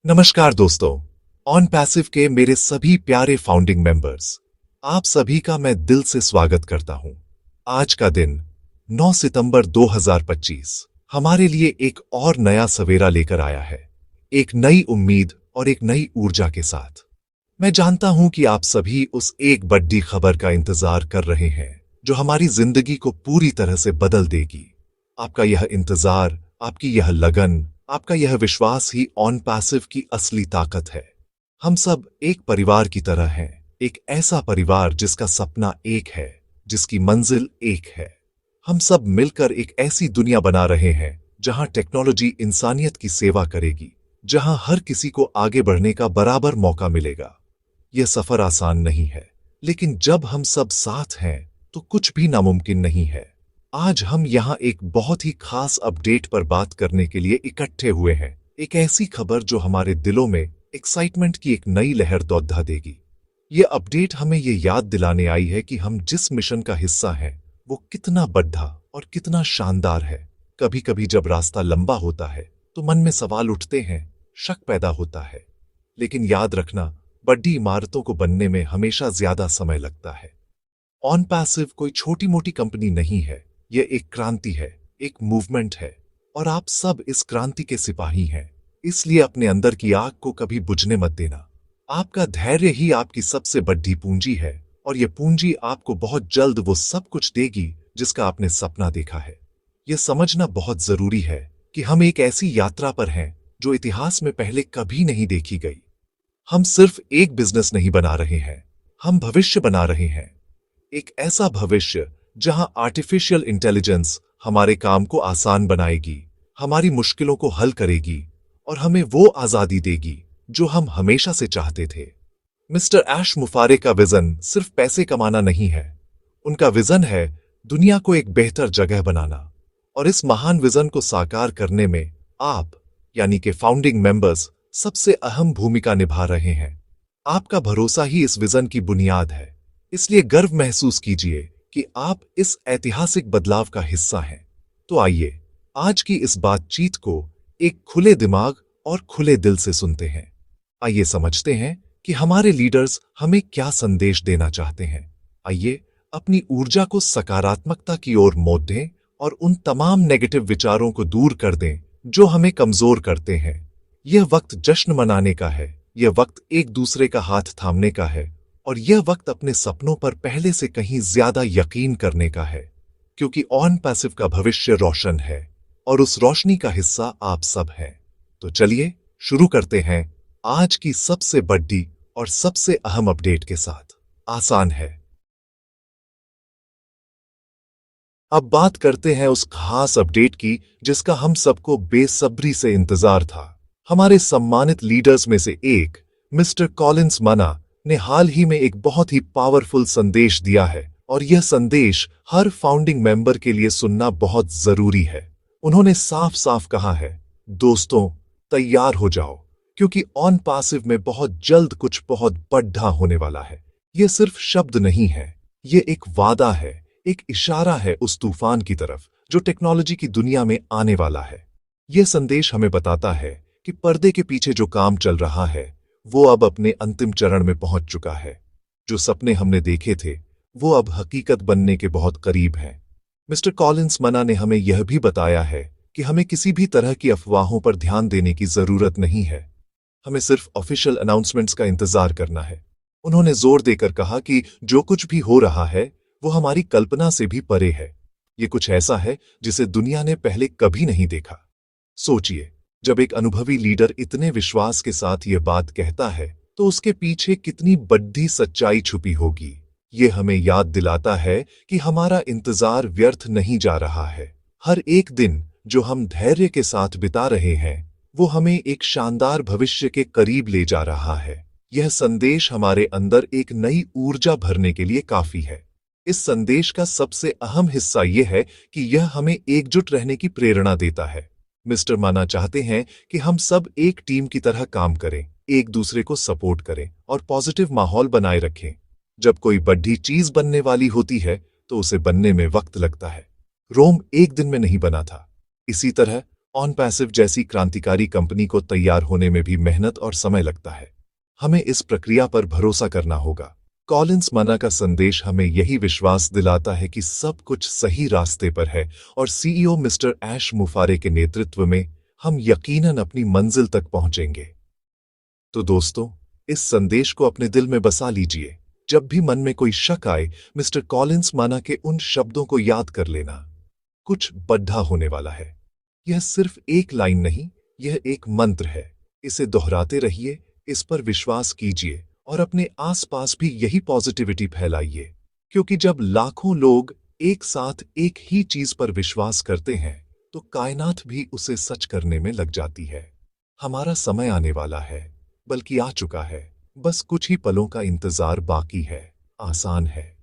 नमस्कार दोस्तों, on passive के मेरे सभी प्यारे फाउंडिंग मेंबर्स, आप सभी का मैं दिल से स्वागत करता हूं। आज का दिन 9 सितंबर 2025 हमारे लिए एक और नया सवेरा लेकर आया है, एक नई उम्मीद और एक नई ऊर्जा के साथ। मैं जानता हूं कि आप सभी उस एक बड़ी खबर का इंतजार कर रहे हैं जो हमारी जिंदगी को पूरी तरह से बदल देगी। आपका यह इंतजार, आपकी यह लगन, आपका यह विश्वास ही ऑन पैसिव की असली ताकत है। हम सब एक परिवार की तरह हैं, एक ऐसा परिवार जिसका सपना एक है, जिसकी मंजिल एक है। हम सब मिलकर एक ऐसी दुनिया बना रहे हैं जहां टेक्नोलॉजी इंसानियत की सेवा करेगी, जहां हर किसी को आगे बढ़ने का बराबर मौका मिलेगा। यह सफर आसान नहीं है, लेकिन जब हम सब साथ हैं तो कुछ भी नामुमकिन नहीं है। आज हम यहाँ एक बहुत ही खास अपडेट पर बात करने के लिए इकट्ठे हुए हैं, एक ऐसी खबर जो हमारे दिलों में एक्साइटमेंट की एक नई लहर दौड़ा देगी। ये अपडेट हमें ये याद दिलाने आई है कि हम जिस मिशन का हिस्सा हैं वो कितना बड़ा और कितना शानदार है। कभी कभी जब रास्ता लंबा होता है तो मन में सवाल उठते हैं, शक पैदा होता है, लेकिन याद रखना, बड़ी इमारतों को बनने में हमेशा ज्यादा समय लगता है। ऑन पैसिव कोई छोटी मोटी कंपनी नहीं है, यह एक क्रांति है, एक मूवमेंट है, और आप सब इस क्रांति के सिपाही हैं। इसलिए अपने अंदर की आग को कभी बुझने मत देना। आपका धैर्य ही आपकी सबसे बड़ी पूंजी है, और यह पूंजी आपको बहुत जल्द वो सब कुछ देगी जिसका आपने सपना देखा है। यह समझना बहुत जरूरी है कि हम एक ऐसी यात्रा पर हैं जो इतिहास में पहले कभी नहीं देखी गई। हम सिर्फ एक बिजनेस नहीं बना रहे हैं, हम भविष्य बना रहे हैं। एक ऐसा भविष्य जहां आर्टिफिशियल इंटेलिजेंस हमारे काम को आसान बनाएगी, हमारी मुश्किलों को हल करेगी और हमें वो आजादी देगी जो हम हमेशा से चाहते थे। मिस्टर ऐश मुफारे का विजन सिर्फ पैसे कमाना नहीं है, उनका विजन है दुनिया को एक बेहतर जगह बनाना। और इस महान विजन को साकार करने में आप, यानी कि फाउंडिंग मेंबर्स, सबसे अहम भूमिका निभा रहे हैं। आपका भरोसा ही इस विजन की बुनियाद है, इसलिए गर्व महसूस कीजिए कि आप इस ऐतिहासिक बदलाव का हिस्सा हैं। तो आइए आज की इस बातचीत को एक खुले दिमाग और खुले दिल से सुनते हैं। आइए समझते हैं कि हमारे लीडर्स हमें क्या संदेश देना चाहते हैं। आइए अपनी ऊर्जा को सकारात्मकता की ओर मोड़ दें और उन तमाम नेगेटिव विचारों को दूर कर दें जो हमें कमजोर करते हैं। यह वक्त जश्न मनाने का है, यह वक्त एक दूसरे का हाथ थामने का है, और यह वक्त अपने सपनों पर पहले से कहीं ज्यादा यकीन करने का है, क्योंकि ऑन पैसिव का भविष्य रोशन है और उस रोशनी का हिस्सा आप सब हैं। तो चलिए शुरू करते हैं आज की सबसे बड़ी और सबसे अहम अपडेट के साथ। आसान है। अब बात करते हैं उस खास अपडेट की जिसका हम सबको बेसब्री से इंतजार था। हमारे सम्मानित लीडर्स में से एक मिस्टर कॉलिंस मना ने हाल ही में एक बहुत ही पावरफुल संदेश दिया है, और यह संदेश हर फाउंडिंग मेंबर के लिए सुनना बहुत जरूरी है। उन्होंने साफ साफ कहा है, दोस्तों तैयार हो जाओ, क्योंकि ऑन पैसिव में बहुत जल्द कुछ बहुत बड़ा होने वाला है। यह सिर्फ शब्द नहीं है, यह एक वादा है, एक इशारा है उस तूफान की तरफ जो टेक्नोलॉजी की दुनिया में आने वाला है। यह संदेश हमें बताता है कि पर्दे के पीछे जो काम चल रहा है वो अब अपने अंतिम चरण में पहुंच चुका है। जो सपने हमने देखे थे वो अब हकीकत बनने के बहुत करीब हैं। मिस्टर कॉलिंस मना ने हमें यह भी बताया है कि हमें किसी भी तरह की अफवाहों पर ध्यान देने की जरूरत नहीं है, हमें सिर्फ ऑफिशियल अनाउंसमेंट्स का इंतजार करना है। उन्होंने जोर देकर कहा कि जो कुछ भी हो रहा है वो हमारी कल्पना से भी परे है। ये कुछ ऐसा है जिसे दुनिया ने पहले कभी नहीं देखा। सोचिए, जब एक अनुभवी लीडर इतने विश्वास के साथ ये बात कहता है तो उसके पीछे कितनी बड़ी सच्चाई छुपी होगी। ये हमें याद दिलाता है कि हमारा इंतजार व्यर्थ नहीं जा रहा है। हर एक दिन जो हम धैर्य के साथ बिता रहे हैं वो हमें एक शानदार भविष्य के करीब ले जा रहा है। यह संदेश हमारे अंदर एक नई ऊर्जा भरने के लिए काफी है। इस संदेश का सबसे अहम हिस्सा यह है कि यह हमें एकजुट रहने की प्रेरणा देता है। मिस्टर माना चाहते हैं कि हम सब एक टीम की तरह काम करें, एक दूसरे को सपोर्ट करें और पॉजिटिव माहौल बनाए रखें। जब कोई बड़ी चीज बनने वाली होती है तो उसे बनने में वक्त लगता है। रोम एक दिन में नहीं बना था। इसी तरह ऑन पैसिव जैसी क्रांतिकारी कंपनी को तैयार होने में भी मेहनत और समय लगता है। हमें इस प्रक्रिया पर भरोसा करना होगा। कॉलिंस मना का संदेश हमें यही विश्वास दिलाता है कि सब कुछ सही रास्ते पर है और सीईओ मिस्टर ऐश मुफारे के नेतृत्व में हम यकीनन अपनी मंजिल तक पहुंचेंगे। तो दोस्तों, इस संदेश को अपने दिल में बसा लीजिए। जब भी मन में कोई शक आए, मिस्टर कॉलिंस माना के उन शब्दों को याद कर लेना। कुछ बड़ा होने वाला है। यह सिर्फ एक लाइन नहीं, यह एक मंत्र है। इसे दोहराते रहिए, इस पर विश्वास कीजिए और अपने आसपास भी यही पॉजिटिविटी फैलाइए। क्योंकि जब लाखों लोग एक साथ एक ही चीज पर विश्वास करते हैं, तो कायनात भी उसे सच करने में लग जाती है। हमारा समय आने वाला है, बल्कि आ चुका है। बस कुछ ही पलों का इंतजार बाकी है। आसान है।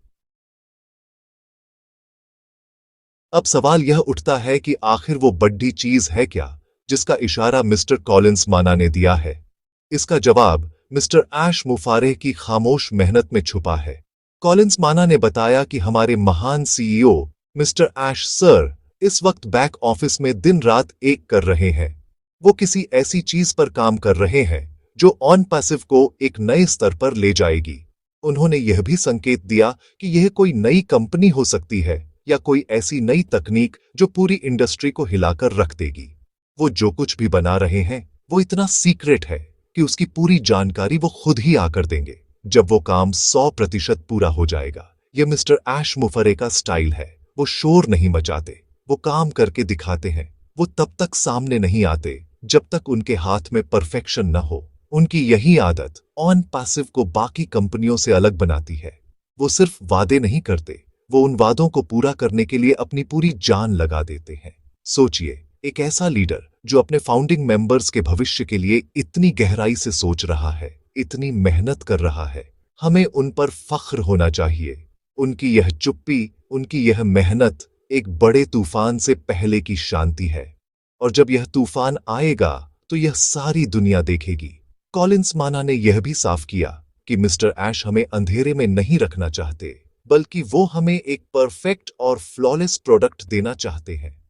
अब सवाल यह उठता है कि आखिर वो बड़ी चीज है क्या, जिसका इशारा मिस्टर कॉलिंस माना ने दिया है? इसका जवाब मिस्टर ऐश मुफारे की खामोश मेहनत में छुपा है। कॉलिंस माना ने बताया कि हमारे महान सीईओ मिस्टर ऐश सर इस वक्त बैक ऑफिस में दिन रात एक कर रहे हैं। वो किसी ऐसी चीज पर काम कर रहे हैं जो ऑन पैसिव को एक नए स्तर पर ले जाएगी। उन्होंने यह भी संकेत दिया कि यह कोई नई कंपनी हो सकती है या कोई ऐसी नई तकनीक जो पूरी इंडस्ट्री को हिलाकर रख देगी। वो जो कुछ भी बना रहे हैं, वो इतना सीक्रेट है कि उसकी पूरी जानकारी वो खुद ही आकर देंगे जब वो काम 100% पूरा हो जाएगा। ये मिस्टर ऐश मुफरे का स्टाइल है। वो शोर नहीं मचाते, वो काम करके दिखाते हैं। वो तब तक सामने नहीं आते जब तक उनके हाथ में परफेक्शन न हो। उनकी यही आदत ऑन पैसिव को बाकी कंपनियों से अलग बनाती है। वो सिर्फ वादे नहीं करते, वो उन वादों को पूरा करने के लिए अपनी पूरी जान लगा देते हैं। सोचिए, एक ऐसा लीडर जो अपने फाउंडिंग मेंबर्स के भविष्य के लिए इतनी गहराई से सोच रहा है, इतनी मेहनत कर रहा है। हमें उन पर फख्र होना चाहिए। उनकी यह चुप्पी, उनकी यह मेहनत एक बड़े तूफान से पहले की शांति है। और जब यह तूफान आएगा तो यह सारी दुनिया देखेगी। कॉलिंस माना ने यह भी साफ किया कि मिस्टर ऐश हमें अंधेरे में नहीं रखना चाहते, बल्कि वो हमें एक परफेक्ट और फ्लॉलेस प्रोडक्ट देना चाहते हैं।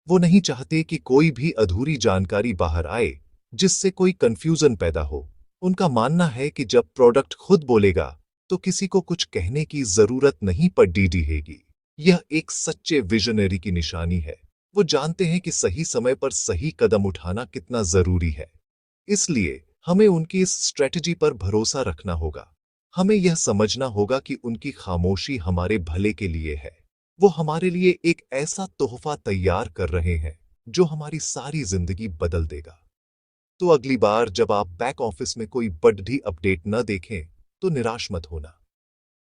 वो नहीं चाहते कि कोई भी अधूरी जानकारी बाहर आए जिससे कोई कंफ्यूजन पैदा हो। उनका मानना है कि जब प्रोडक्ट खुद बोलेगा तो किसी को कुछ कहने की जरूरत नहीं पड़ेगी। यह एक सच्चे विजनरी की निशानी है। वो जानते हैं कि सही समय पर सही कदम उठाना कितना जरूरी है। इसलिए हमें उनकी इस स्ट्रेटजी पर भरोसा रखना होगा। हमें यह समझना होगा कि उनकी खामोशी हमारे भले के लिए है। वो हमारे लिए एक ऐसा तोहफा तैयार कर रहे हैं जो हमारी सारी जिंदगी बदल देगा। तो अगली बार जब आप बैक ऑफिस में कोई बड़ी अपडेट न देखें, तो निराश मत होना,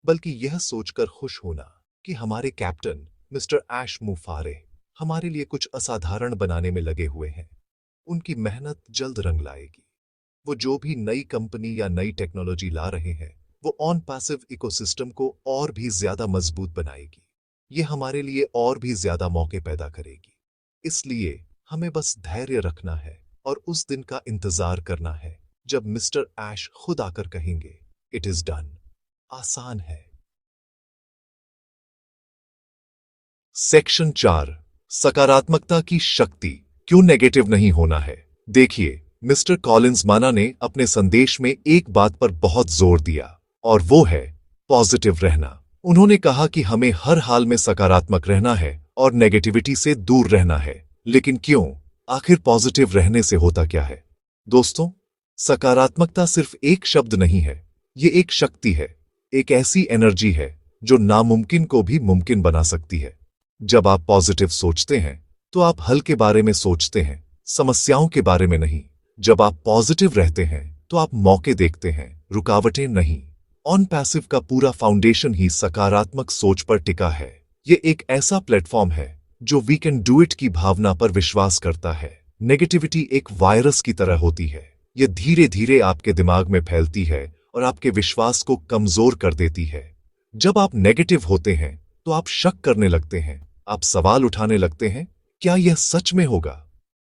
बल्कि यह सोचकर खुश होना कि हमारे कैप्टन मिस्टर ऐश मुफारे हमारे लिए कुछ असाधारण बनाने में लगे हुए हैं। उनकी मेहनत जल्द रंग लाएगी। वो जो भी नई कंपनी या नई टेक्नोलॉजी ला रहे हैं, वो ऑन पैसिव इकोसिस्टम को और भी ज्यादा मजबूत बनाएगी। ये हमारे लिए और भी ज्यादा मौके पैदा करेगी। इसलिए हमें बस धैर्य रखना है और उस दिन का इंतजार करना है जब मिस्टर ऐश खुद आकर कहेंगे, इट इज डन। आसान है। सेक्शन 4, सकारात्मकता की शक्ति, क्यों नेगेटिव नहीं होना है। देखिए, मिस्टर कॉलिंस माना ने अपने संदेश में एक बात पर बहुत जोर दिया, और वो है पॉजिटिव रहना। उन्होंने कहा कि हमें हर हाल में सकारात्मक रहना है और नेगेटिविटी से दूर रहना है। लेकिन क्यों? आखिर पॉजिटिव रहने से होता क्या है? दोस्तों, सकारात्मकता सिर्फ एक शब्द नहीं है, ये एक शक्ति है, एक ऐसी एनर्जी है जो नामुमकिन को भी मुमकिन बना सकती है। जब आप पॉजिटिव सोचते हैं तो आप हल के बारे में सोचते हैं, समस्याओं के बारे में नहीं। जब आप पॉजिटिव रहते हैं तो आप मौके देखते हैं, रुकावटें नहीं। ऑन पैसिव का पूरा फाउंडेशन ही सकारात्मक सोच पर टिका है। ये एक ऐसा प्लेटफॉर्म है जो वी कैन डू इट की भावना पर विश्वास करता है। नेगेटिविटी एक वायरस की तरह होती है। यह धीरे धीरे आपके दिमाग में फैलती है और आपके विश्वास को कमजोर कर देती है। जब आप नेगेटिव होते हैं तो आप शक करने लगते हैं, आप सवाल उठाने लगते हैं, क्या यह सच में होगा?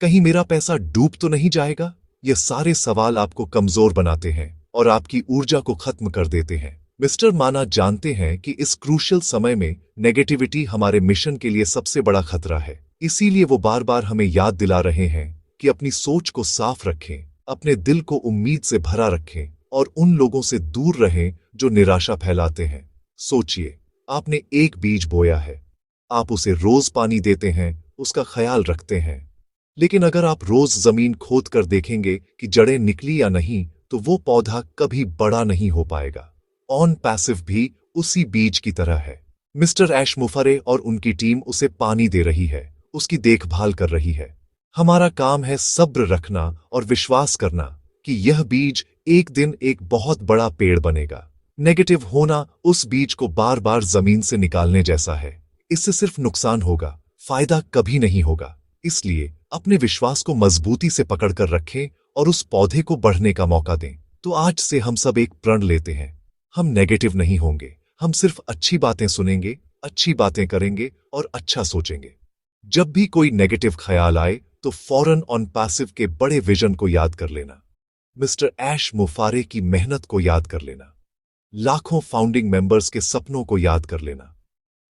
कहीं मेरा पैसा डूब तो नहीं जाएगा? ये सारे सवाल आपको कमजोर बनाते हैं और आपकी ऊर्जा को खत्म कर देते हैं। मिस्टर माना जानते हैं कि इस क्रूशियल समय में नेगेटिविटी हमारे मिशन के लिए सबसे बड़ा खतरा है। इसीलिए वो बार बार हमें याद दिला रहे हैं कि अपनी सोच को साफ रखें, अपने दिल को उम्मीद से भरा रखें और उन लोगों से दूर रहें जो निराशा फैलाते हैं। सोचिए, आपने एक बीज बोया है, आप उसे रोज पानी देते हैं, उसका ख्याल रखते हैं। लेकिन अगर आप रोज जमीन खोद कर देखेंगे कि जड़ें निकली या नहीं, तो वो पौधा कभी बड़ा नहीं हो पाएगा। ऑन पैसिव भी उसी बीज की तरह है। मिस्टर ऐश मुफरे और उनकी टीम उसे पानी दे रही है, उसकी देखभाल कर रही है। हमारा काम है सब्र रखना और विश्वास करना कि यह बीज एक दिन एक बहुत बड़ा पेड़ बनेगा। नेगेटिव होना उस बीज को बार बार जमीन से निकालने जैसा है। इससे सिर्फ नुकसान होगा, फायदा कभी नहीं होगा। इसलिए अपने विश्वास को मजबूती से पकड़कर रखें और उस पौधे को बढ़ने का मौका दें। तो आज से हम सब एक प्रण लेते हैं, हम नेगेटिव नहीं होंगे, हम सिर्फ अच्छी बातें सुनेंगे, अच्छी बातें करेंगे और अच्छा सोचेंगे। जब भी कोई नेगेटिव ख्याल आए तो फौरन ऑन पैसिव के बड़े विजन को याद कर लेना, मिस्टर ऐश मुफारे की मेहनत को याद कर लेना, लाखों फाउंडिंग मेंबर्स के सपनों को याद कर लेना।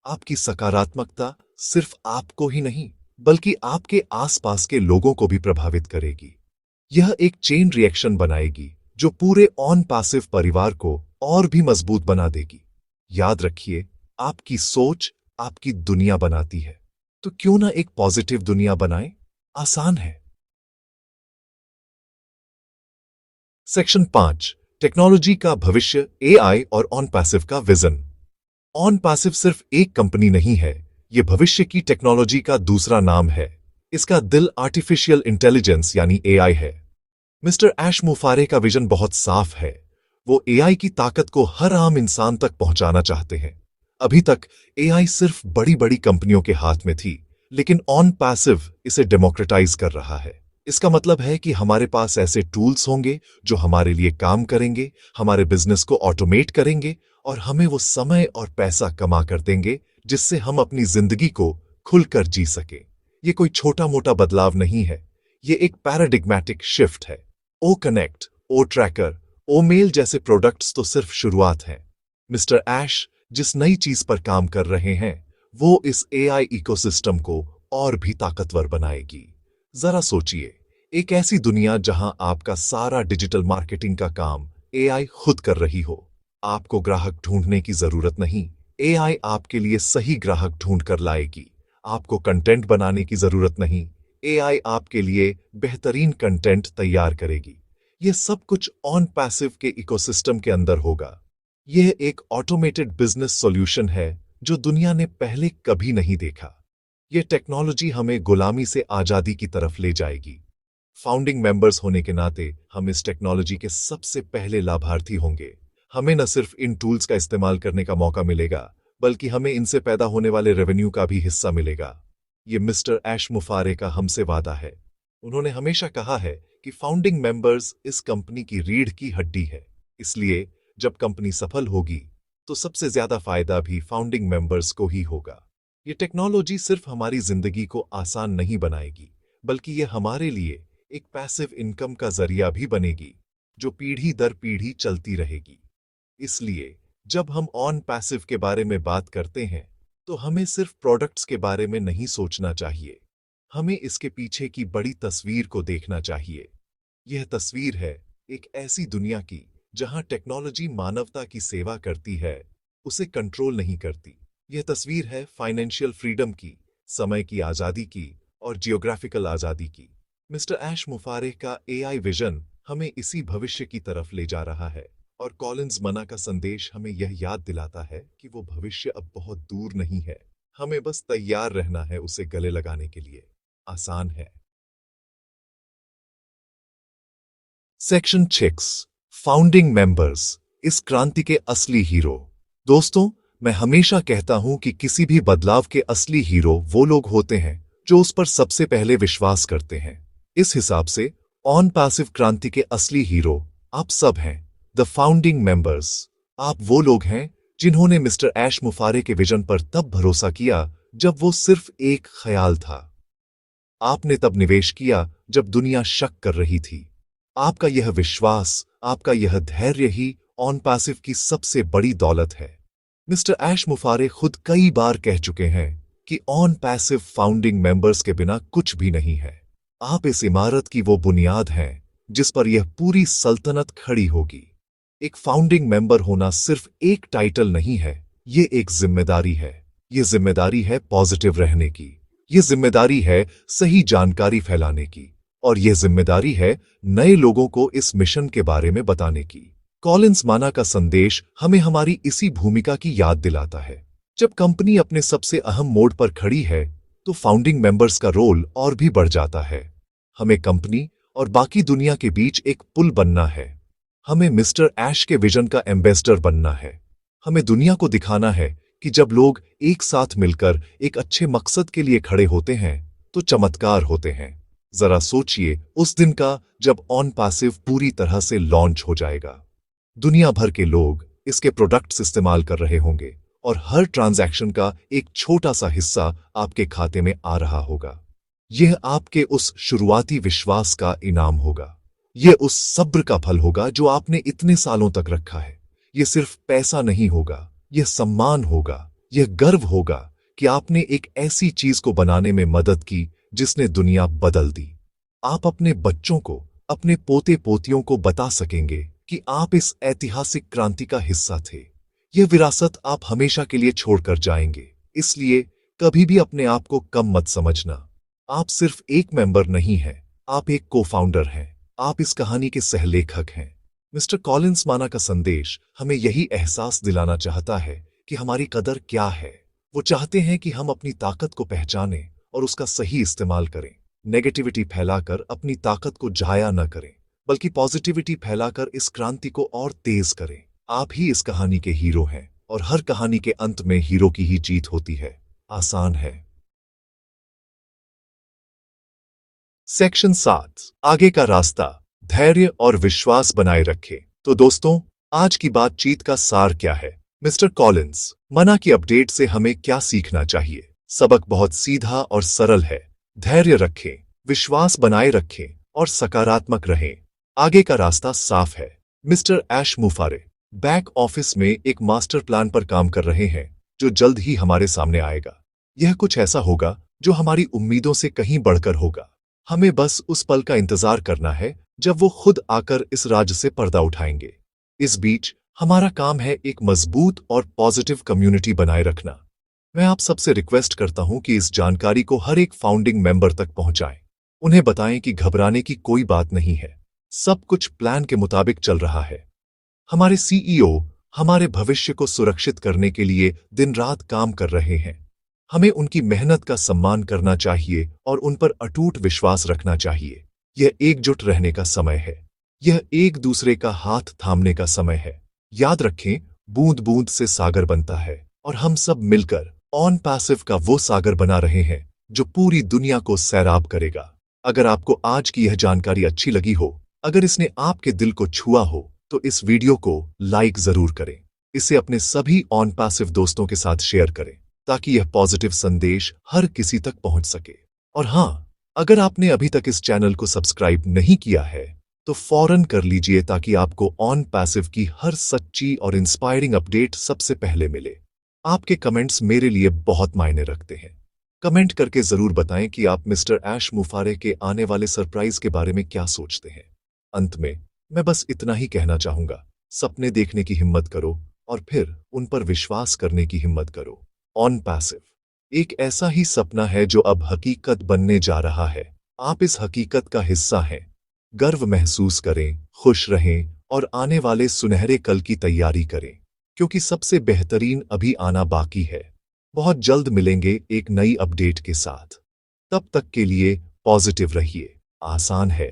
आपकी सकारात्मकता सिर्फ आपको ही नहीं बल्कि आपके आसपास के लोगों को भी प्रभावित करेगी। यह एक चेन रिएक्शन बनाएगी जो पूरे ऑन पैसिव परिवार को और भी मजबूत बना देगी। याद रखिए, आपकी सोच आपकी दुनिया बनाती है, तो क्यों ना एक पॉजिटिव दुनिया बनाएं? आसान है। सेक्शन 5, टेक्नोलॉजी का भविष्य, एआई और ऑन पैसिव का विजन। ऑन पैसिव सिर्फ एक कंपनी नहीं है, यह भविष्य की टेक्नोलॉजी का दूसरा नाम है। इसका दिल आर्टिफिशियल इंटेलिजेंस यानी एआई है। मिस्टर ऐश मुफारे का विजन बहुत साफ है। वो एआई की ताकत को हर आम इंसान तक पहुंचाना चाहते हैं। अभी तक एआई सिर्फ बड़ी बड़ी कंपनियों के हाथ में थी, लेकिन ऑन पैसिव इसे डेमोक्रेटाइज कर रहा है। इसका मतलब है कि हमारे पास ऐसे टूल्स होंगे जो हमारे लिए काम करेंगे, हमारे बिजनेस को ऑटोमेट करेंगे और हमें वो समय और पैसा कमा कर देंगे जिससे हम अपनी जिंदगी को खुलकर जी सके। ये कोई छोटा मोटा बदलाव नहीं है, ये एक पैराडिग्मैटिक शिफ्ट है। ओ कनेक्ट, ओ ट्रैकर, ओ मेल जैसे प्रोडक्ट्स तो सिर्फ शुरुआत है। मिस्टर ऐश जिस नई चीज पर काम कर रहे हैं वो इस एआई इकोसिस्टम को और भी ताकतवर बनाएगी। जरा सोचिए, एक ऐसी दुनिया जहां आपका सारा डिजिटल मार्केटिंग का काम एआई खुद कर रही हो। आपको ग्राहक ढूंढने की जरूरत नहीं, एआई आपके लिए सही ग्राहक ढूंढ कर लाएगी। आपको कंटेंट बनाने की जरूरत नहीं, एआई आपके लिए बेहतरीन कंटेंट तैयार करेगी। यह सब कुछ ऑन पैसिव के इकोसिस्टम के अंदर होगा। यह एक ऑटोमेटेड बिजनेस सॉल्यूशन है जो दुनिया ने पहले कभी नहीं देखा। यह टेक्नोलॉजी हमें गुलामी से आजादी की तरफ ले जाएगी। फाउंडिंग मेंबर्स होने के नाते हम इस टेक्नोलॉजी के सबसे पहले लाभार्थी होंगे। हमें न सिर्फ इन टूल्स का इस्तेमाल करने का मौका मिलेगा, बल्कि हमें इनसे पैदा होने वाले रेवेन्यू का भी हिस्सा मिलेगा। ये मिस्टर ऐश मुफारे का हमसे वादा है। उन्होंने हमेशा कहा है कि फाउंडिंग मेंबर्स इस कंपनी की रीढ़ की हड्डी है। इसलिए जब कंपनी सफल होगी तो सबसे ज्यादा फायदा भी फाउंडिंग मेंबर्स को ही होगा। ये टेक्नोलॉजी सिर्फ हमारी जिंदगी को आसान नहीं बनाएगी, बल्कि ये हमारे लिए एक पैसिव इनकम का जरिया भी बनेगी जो पीढ़ी दर पीढ़ी चलती रहेगी। इसलिए जब हम ऑन पैसिव के बारे में बात करते हैं तो हमें सिर्फ प्रोडक्ट्स के बारे में नहीं सोचना चाहिए, हमें इसके पीछे की बड़ी तस्वीर को देखना चाहिए। यह तस्वीर है एक ऐसी दुनिया की जहां टेक्नोलॉजी मानवता की सेवा करती है, उसे कंट्रोल नहीं करती। यह तस्वीर है फाइनेंशियल फ्रीडम की, समय की आजादी की और जियोग्राफिकल आजादी की। मिस्टर ऐश मुफारे का एआई विजन हमें इसी भविष्य की तरफ ले जा रहा है और कॉलिंस मना का संदेश हमें यह याद दिलाता है कि वो भविष्य अब बहुत दूर नहीं है। हमें बस तैयार रहना है उसे गले लगाने के लिए। आसान है। सेक्शन 6, फाउंडिंग मेंबर्स, इस क्रांति के असली हीरो। दोस्तों, मैं हमेशा कहता हूं कि किसी भी बदलाव के असली हीरो वो लोग होते हैं जो उस पर सबसे पहले विश्वास करते हैं। इस हिसाब से ऑन पैसिव क्रांति के असली हीरो आप सब हैं, द फाउंडिंग मेंबर्स। आप वो लोग हैं जिन्होंने मिस्टर ऐश मुफारे के विजन पर तब भरोसा किया जब वो सिर्फ एक ख्याल था। आपने तब निवेश किया जब दुनिया शक कर रही थी। आपका यह विश्वास, आपका यह धैर्य ही ऑन पैसिव की सबसे बड़ी दौलत है। मिस्टर ऐश मुफारे खुद कई बार कह चुके हैं, कि ऑन पैसिव फाउंडिंग मेंबर्स के बिना कुछ भी नहीं है। आप इस इमारत की वो बुनियाद हैं जिस पर यह पूरी सल्तनत खड़ी होगी। एक फाउंडिंग मेंबर होना सिर्फ एक टाइटल नहीं है, ये एक जिम्मेदारी है। ये जिम्मेदारी है पॉजिटिव रहने की, ये जिम्मेदारी है सही जानकारी फैलाने की, और ये जिम्मेदारी है नए लोगों को इस मिशन के बारे में बताने की। कॉलिंस माना का संदेश हमें हमारी इसी भूमिका की याद दिलाता है। जब कंपनी अपने सबसे अहम मोड़ पर खड़ी है तो फाउंडिंग मेंबर्स का रोल और भी बढ़ जाता है। हमें कंपनी और बाकी दुनिया के बीच एक पुल बनना है। हमें मिस्टर ऐश के विजन का एम्बेसडर बनना है। हमें दुनिया को दिखाना है कि जब लोग एक साथ मिलकर एक अच्छे मकसद के लिए खड़े होते हैं तो चमत्कार होते हैं। जरा सोचिए उस दिन का जब ऑन पैसिव पूरी तरह से लॉन्च हो जाएगा। दुनिया भर के लोग इसके प्रोडक्ट्स इस्तेमाल कर रहे होंगे और हर ट्रांजैक्शन का एक छोटा सा हिस्सा आपके खाते में आ रहा होगा। यह आपके उस शुरुआती विश्वास का इनाम होगा। यह उस सब्र का फल होगा जो आपने इतने सालों तक रखा है। यह सिर्फ पैसा नहीं होगा, यह सम्मान होगा, यह गर्व होगा कि आपने एक ऐसी चीज को बनाने में मदद की जिसने दुनिया बदल दी। आप अपने बच्चों को, अपने पोते पोतियों को बता सकेंगे कि आप इस ऐतिहासिक क्रांति का हिस्सा थे। यह विरासत आप हमेशा के लिए छोड़कर जाएंगे। इसलिए कभी भी अपने आप को कम मत समझना। आप सिर्फ एक मेंबर नहीं हैं, आप एक को फाउंडर हैं। आप इस कहानी के सहलेखक हैं। मिस्टर कॉलिंस माना का संदेश हमें यही एहसास दिलाना चाहता है कि हमारी कदर क्या है। वो चाहते हैं कि हम अपनी ताकत को पहचानें और उसका सही इस्तेमाल करें। नेगेटिविटी फैलाकर अपनी ताकत को जाया न करें, बल्कि पॉजिटिविटी फैलाकर इस क्रांति को और तेज करें। आप ही इस कहानी के हीरो हैं और हर कहानी के अंत में हीरो की ही जीत होती है। आसान है। सेक्शन 7, आगे का रास्ता, धैर्य और विश्वास बनाए रखें। तो दोस्तों, आज की बातचीत का सार क्या है? मिस्टर कॉलिंस माना की अपडेट से हमें क्या सीखना चाहिए? सबक बहुत सीधा और सरल है। धैर्य रखें, विश्वास बनाए रखें और सकारात्मक रहें। आगे का रास्ता साफ है। मिस्टर ऐश मुफारे बैक ऑफिस में एक मास्टर प्लान पर काम कर रहे हैं जो जल्द ही हमारे सामने आएगा। यह कुछ ऐसा होगा जो हमारी उम्मीदों से कहीं बढ़कर होगा। हमें बस उस पल का इंतजार करना है जब वो खुद आकर इस राज से पर्दा उठाएंगे। इस बीच हमारा काम है एक मजबूत और पॉजिटिव कम्युनिटी बनाए रखना। मैं आप सबसे रिक्वेस्ट करता हूं कि इस जानकारी को हर एक फाउंडिंग मेंबर तक पहुंचाएं। उन्हें बताएं कि घबराने की कोई बात नहीं है। सब कुछ प्लान के मुताबिक चल रहा है। हमारे सीईओ हमारे भविष्य को सुरक्षित करने के लिए दिन रात काम कर रहे हैं। हमें उनकी मेहनत का सम्मान करना चाहिए और उन पर अटूट विश्वास रखना चाहिए। यह एकजुट रहने का समय है। यह एक दूसरे का हाथ थामने का समय है। याद रखें, बूंद बूंद से सागर बनता है और हम सब मिलकर ऑन पैसिव का वो सागर बना रहे हैं जो पूरी दुनिया को सैराब करेगा। अगर आपको आज की यह जानकारी अच्छी लगी हो, अगर इसने आपके दिल को छुआ हो, तो इस वीडियो को लाइक जरूर करें। इसे अपने सभी ऑन पैसिव दोस्तों के साथ शेयर करें ताकि यह पॉजिटिव संदेश हर किसी तक पहुंच सके। और हां, अगर आपने अभी तक इस चैनल को सब्सक्राइब नहीं किया है तो फौरन कर लीजिए ताकि आपको ऑन पैसिव की हर सच्ची और इंस्पायरिंग अपडेट सबसे पहले मिले। आपके कमेंट्स मेरे लिए बहुत मायने रखते हैं। कमेंट करके जरूर बताएं कि आप मिस्टर ऐश मुफारे के आने वाले सरप्राइज के बारे में क्या सोचते हैं। अंत में मैं बस इतना ही कहना चाहूंगा, सपने देखने की हिम्मत करो और फिर उन पर विश्वास करने की हिम्मत करो। ऑन पैसिव एक ऐसा ही सपना है जो अब हकीकत बनने जा रहा है। आप इस हकीकत का हिस्सा हैं। गर्व महसूस करें, खुश रहें और आने वाले सुनहरे कल की तैयारी करें, क्योंकि सबसे बेहतरीन अभी आना बाकी है। बहुत जल्द मिलेंगे एक नई अपडेट के साथ। तब तक के लिए पॉजिटिव रहिए। आसान है।